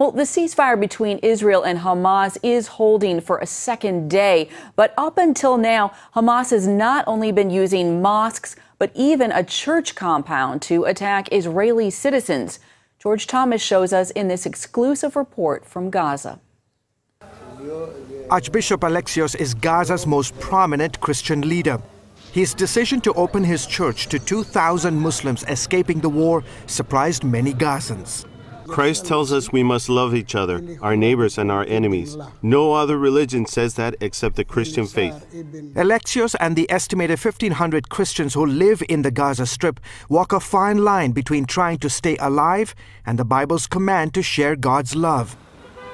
Well, the ceasefire between Israel and Hamas is holding for a second day. But up until now, Hamas has not only been using mosques, but even a church compound to attack Israeli citizens. George Thomas shows us in this exclusive report from Gaza. Archbishop Alexios is Gaza's most prominent Christian leader. His decision to open his church to 2,000 Muslims escaping the war surprised many Gazans. Christ tells us we must love each other, our neighbors and our enemies. No other religion says that except the Christian faith. Alexios and the estimated 1,500 Christians who live in the Gaza Strip walk a fine line between trying to stay alive and the Bible's command to share God's love.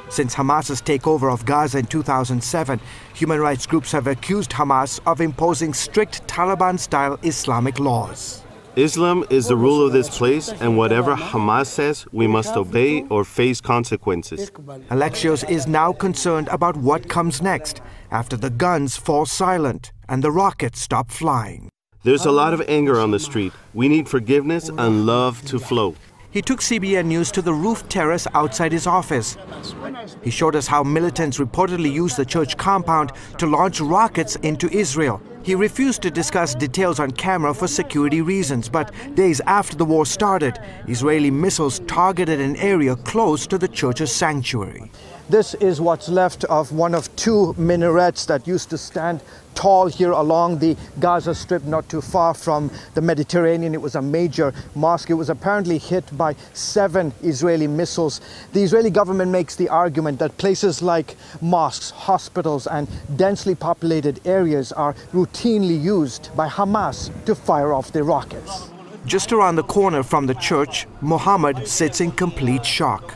Since Hamas's takeover of Gaza in 2007, human rights groups have accused Hamas of imposing strict Taliban-style Islamic laws. Islam is the rule of this place, and whatever Hamas says, we must obey or face consequences. Alexios is now concerned about what comes next after the guns fall silent and the rockets stop flying. There's a lot of anger on the street. We need forgiveness and love to flow. He took CBN News to the roof terrace outside his office. He showed us how militants reportedly used the church compound to launch rockets into Israel. He refused to discuss details on camera for security reasons, but days after the war started, Israeli missiles targeted an area close to the church's sanctuary. This is what's left of one of two minarets that used to stand tall here along the Gaza Strip, not too far from the Mediterranean. It was a major mosque. It was apparently hit by 7 Israeli missiles. The Israeli government makes the argument that places like mosques, hospitals, and densely populated areas are routinely used by Hamas to fire off their rockets. Just around the corner from the church, Mohammed sits in complete shock.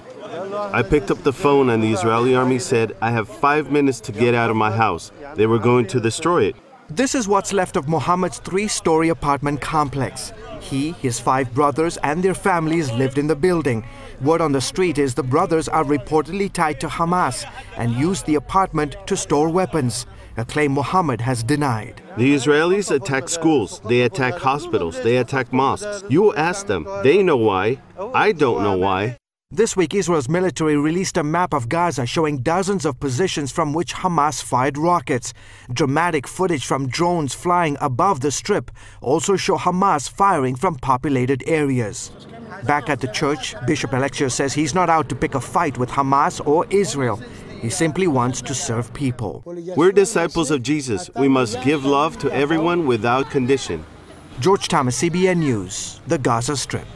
I picked up the phone and the Israeli army said, I have 5 minutes to get out of my house. They were going to destroy it. This is what's left of Mohammed's 3-story apartment complex. He, his 5 brothers and their families lived in the building. Word on the street is the brothers are reportedly tied to Hamas and used the apartment to store weapons, a claim Mohammed has denied. The Israelis attack schools, they attack hospitals, they attack mosques. You ask them, they know why. I don't know why. This week, Israel's military released a map of Gaza showing dozens of positions from which Hamas fired rockets. Dramatic footage from drones flying above the strip also show Hamas firing from populated areas. Back at the church, Bishop Alexios says he's not out to pick a fight with Hamas or Israel. He simply wants to serve people. We're disciples of Jesus. We must give love to everyone without condition. George Thomas, CBN News, the Gaza Strip.